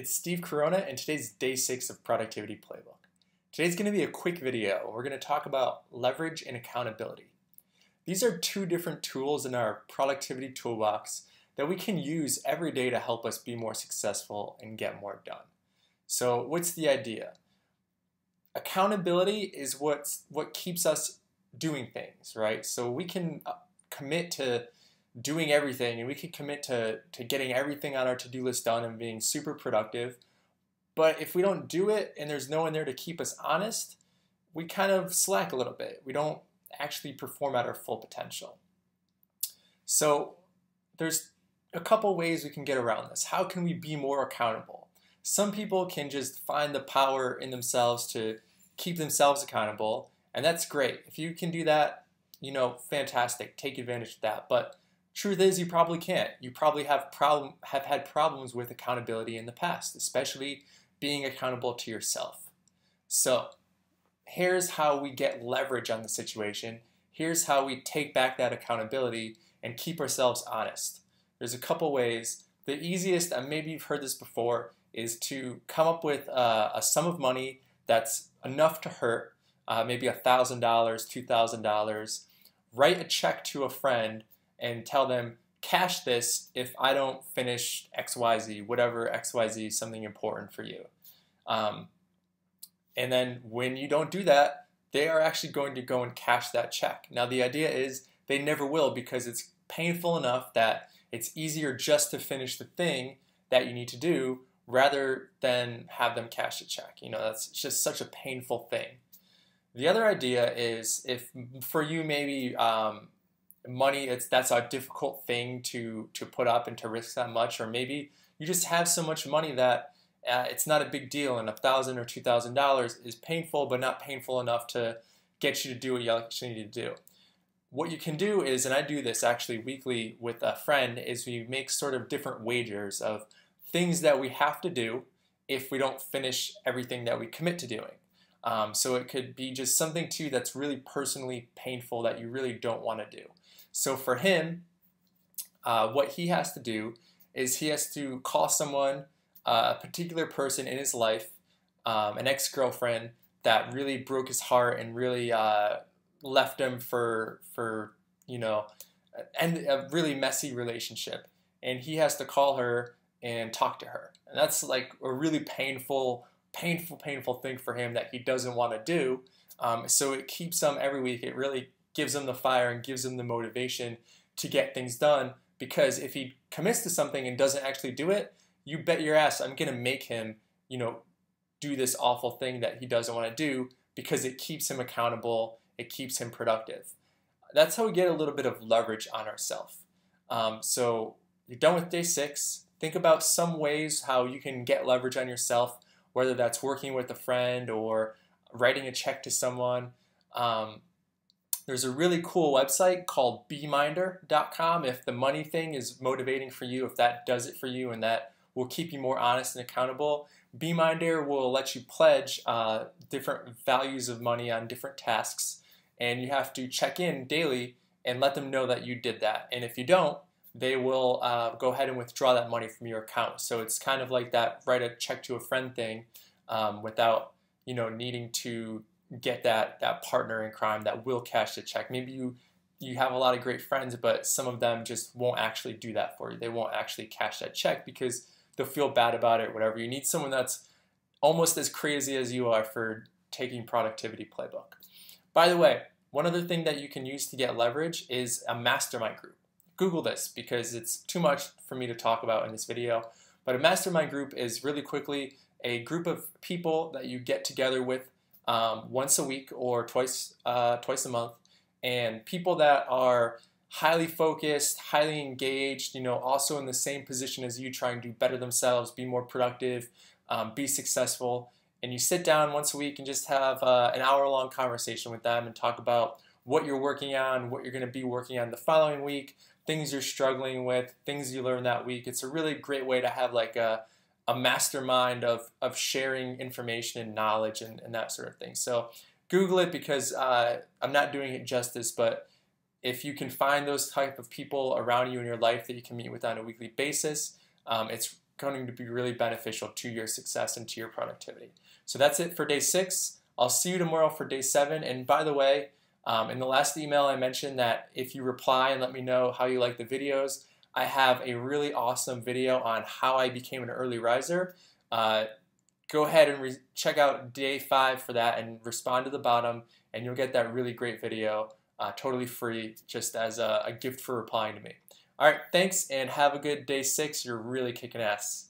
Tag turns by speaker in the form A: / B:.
A: it's Steve Corona, and today's day 6 of Productivity Playbook. Today's going to be a quick video. We're going to talk about leverage and accountability. These are two different tools in our productivity toolbox that we can use every day to help us be more successful and get more done. So what's the idea? Accountability is what keeps us doing things, right? So we can commit to doing everything, and we can commit to getting everything on our to-do list done and being super productive. But if we don't do it and there's no one there to keep us honest, we kind of slack a little bit. We don't actually perform at our full potential. So there's a couple ways we can get around this. How can we be more accountable? Some people can just find the power in themselves to keep themselves accountable, and that's great. If you can do that, fantastic. Take advantage of that. But truth is, you probably can't. You probably have had problems with accountability in the past, especially being accountable to yourself. So here's how we get leverage on the situation. Here's how we take back that accountability and keep ourselves honest. There's a couple ways. The easiest, and maybe you've heard this before, is to come up with a sum of money that's enough to hurt, maybe $1,000, $2,000. Write a check to a friend and tell them, cash this if I don't finish XYZ, whatever XYZ is something important for you. And then when you don't do that, they are actually going to go and cash that check. Now the idea is they never will, because it's painful enough that it's easier just to finish the thing that you need to do rather than have them cash the check. That's just such a painful thing. The other idea is, if for you maybe money, that's a difficult thing to put up and to risk that much, or maybe you just have so much money that it's not a big deal, and $1,000 or $2,000 is painful, but not painful enough to get you to do what you actually need to do. What you can do is, and I do this actually weekly with a friend, is we make sort of different wagers of things that we have to do if we don't finish everything that we commit to doing. So it could be just something too that's really personally painful that you really don't want to do. So for him, what he has to do is he has to call someone, a particular person in his life, an ex-girlfriend that really broke his heart and really left him for and a really messy relationship. And he has to call her and talk to her. And that's like a really painful thing for him that he doesn't want to do. So it keeps him every week. It really gives him the fire and gives him the motivation to get things done, because if he commits to something and doesn't actually do it, you bet your ass I'm going to make him, do this awful thing that he doesn't want to do, because it keeps him accountable. It keeps him productive. That's how we get a little bit of leverage on ourselves. So you're done with day 6. Think about some ways how you can get leverage on yourself, whether that's working with a friend or writing a check to someone. There's a really cool website called bminder.com. If the money thing is motivating for you, if that does it for you and that will keep you more honest and accountable, bminder will let you pledge different values of money on different tasks, and you have to check in daily and let them know that you did that. And if you don't, they will go ahead and withdraw that money from your account. So it's kind of like that write a check to a friend thing, without needing to get that partner in crime that will cash the check. Maybe you have a lot of great friends, but some of them just won't actually do that for you. They won't actually cash that check because they'll feel bad about it or whatever. You need someone that's almost as crazy as you are for taking Productivity Playbook. By the way, one other thing that you can use to get leverage is a mastermind group. Google this because it's too much for me to talk about in this video. But a mastermind group is really quickly a group of people that you get together with once a week or twice a month, and people that are highly focused, highly engaged, also in the same position as you, trying to better themselves, be more productive, be successful. And you sit down once a week and just have an hour-long conversation with them and talk about what you're working on, what you're going to be working on the following week, things you're struggling with, things you learned that week. It's a really great way to have like a mastermind of sharing information and knowledge and that sort of thing. So Google it, because I'm not doing it justice, but if you can find those type of people around you in your life that you can meet with on a weekly basis, it's going to be really beneficial to your success and to your productivity. So that's it for day 6. I'll see you tomorrow for day 7. And by the way, in the last email I mentioned that if you reply and let me know how you like the videos, I have a really awesome video on how I became an early riser. Go ahead and check out day 5 for that and respond to the bottom, and you'll get that really great video totally free, just as a gift for replying to me. All right, thanks, and have a good day 6. You're really kicking ass.